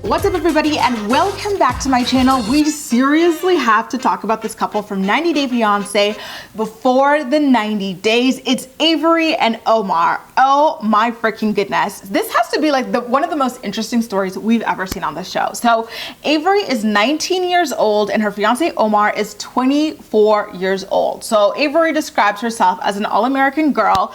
What's up everybody and welcome back to my channel. We seriously have to talk about this couple from 90 Day Fiance before the 90 days. It's Avery and Omar. Oh my freaking goodness. This has to be like one of the most interesting stories we've ever seen on the show. So Avery is 19 years old and her fiance Omar is 24 years old. So Avery describes herself as an all-American girl.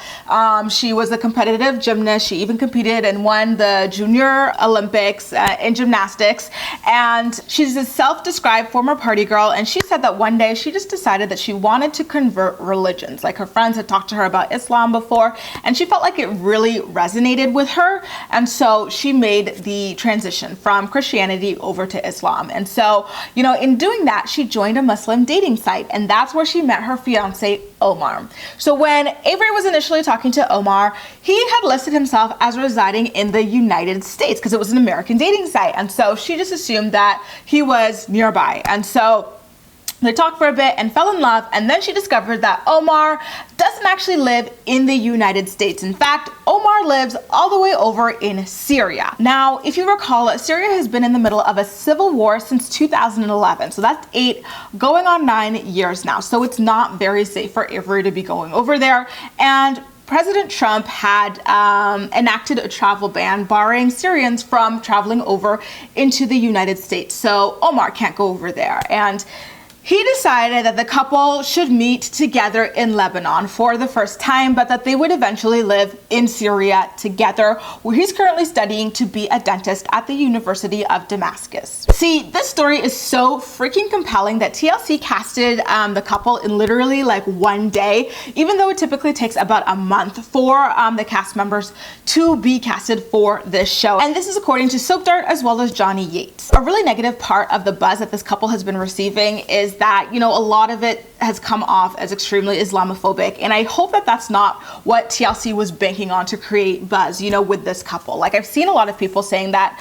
She was a competitive gymnast. She even competed and won the Junior Olympics in gymnastics, and she's a self-described former party girl, and she said that one day she just decided that she wanted to convert religions. Like her friends had talked to her about Islam before and she felt like it really resonated with her, and so she made the transition from Christianity over to Islam. And so, you know, in doing that, she joined a Muslim dating site, and that's where she met her fiance Omar. So when Avery was initially talking to Omar, he had listed himself as residing in the United States because it was an American dating site. And so she just assumed that he was nearby. And so they talked for a bit and fell in love, and then she discovered that Omar doesn't actually live in the United States. In fact, Omar lives all the way over in Syria. Now, if you recall, Syria has been in the middle of a civil war since 2011. So that's going on 9 years now. So it's not very safe for Avery to be going over there. And President Trump had enacted a travel ban barring Syrians from traveling over into the United States. So Omar can't go over there. And he decided that the couple should meet together in Lebanon for the first time, but that they would eventually live in Syria together, where he's currently studying to be a dentist at the University of Damascus. See, this story is so freaking compelling that TLC casted the couple in literally like one day, even though it typically takes about a month for the cast members to be casted for this show. And this is according to Soap Dirt as well as Johnny Yates. A really negative part of the buzz that this couple has been receiving is that, you know, a lot of it has come off as extremely Islamophobic, and I hope that that's not what TLC was banking on to create buzz, you know, with this couple. Like, I've seen a lot of people saying that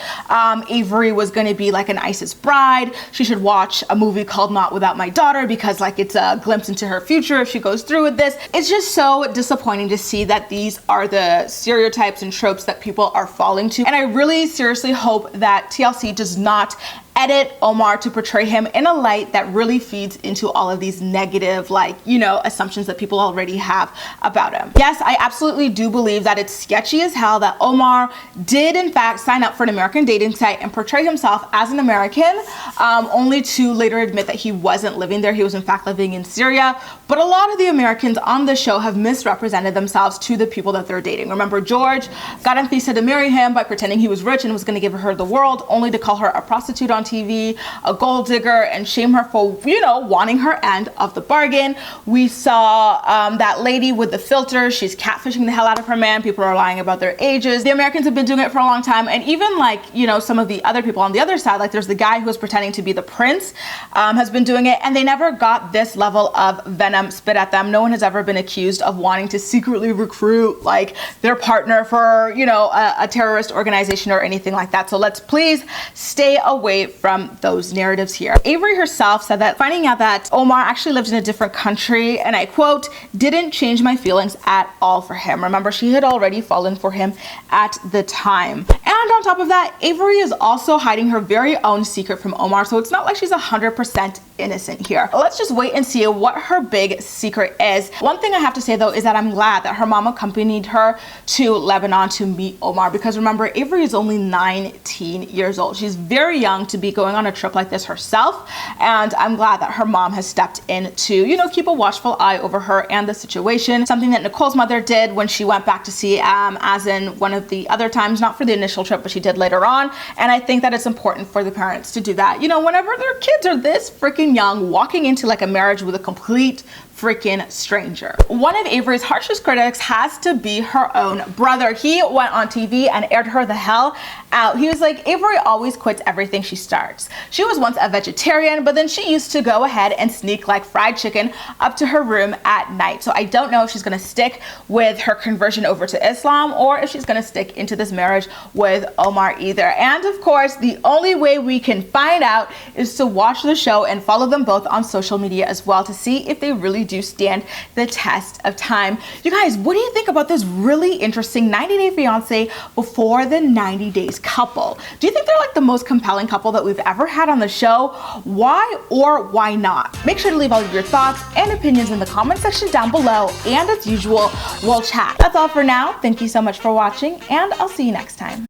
Avery was going to be like an ISIS bride. She should watch a movie called Not Without My Daughter because like it's a glimpse into her future if she goes through with this. It's just so disappointing to see that these are the stereotypes and tropes that people are falling to, and I really seriously hope that TLC does not edit Omar to portray him in a light that really feeds into all of these negative, like, you know, assumptions that people already have about him. Yes, I absolutely do believe that it's sketchy as hell that Omar did in fact sign up for an American dating site and portray himself as an American, only to later admit that he wasn't living there. He was in fact living in Syria. But a lot of the Americans on the show have misrepresented themselves to the people that they're dating. Remember, George got Anfisa to marry him by pretending he was rich and was going to give her the world, only to call her a prostitute on TV, a gold digger, and shame her for, you know, wanting her end of the bargain. We saw that lady with the filter. She's catfishing the hell out of her man. People are lying about their ages. The Americans have been doing it for a long time, and even like, you know, some of the other people on the other side, like there's the guy who was pretending to be the prince, has been doing it, and they never got this level of venom spit at them. No one has ever been accused of wanting to secretly recruit like their partner for, you know, a terrorist organization or anything like that. So let's please stay away from those narratives here. Avery herself said that finding out that Omar actually lived in a different country, and I quote, didn't change my feelings at all for him. Remember, she had already fallen for him at the time. And on top of that, Avery is also hiding her very own secret from Omar, so it's not like she's 100% innocent here. Let's just wait and see what her big secret is. One thing I have to say though is that I'm glad that her mom accompanied her to Lebanon to meet Omar, because remember, Avery is only 19 years old. She's very young to be going on a trip like this herself, and I'm glad that her mom has stepped in to, you know, keep a watchful eye over her and the situation. Something that Nicole's mother did when she went back to see as in one of the other times, not for the initial trip, but she did later on. And I think that it's important for the parents to do that, you know, whenever their kids are this freaking young, walking into like a marriage with a complete freaking stranger. One of Avery's harshest critics has to be her own brother. He went on TV and aired her the hell out. He was like, Avery always quits everything she starts. She was once a vegetarian, but then she used to go ahead and sneak like fried chicken up to her room at night. So I don't know if she's gonna stick with her conversion over to Islam or if she's gonna stick into this marriage with Omar either. And of course, the only way we can find out is to watch the show and follow them both on social media as well to see if they really really do stand the test of time. You guys, what do you think about this really interesting 90 Day Fiance before the 90 days couple? Do you think they're like the most compelling couple that we've ever had on the show? Why or why not? Make sure to leave all of your thoughts and opinions in the comment section down below, and as usual, we'll chat. That's all for now. Thank you so much for watching, and I'll see you next time.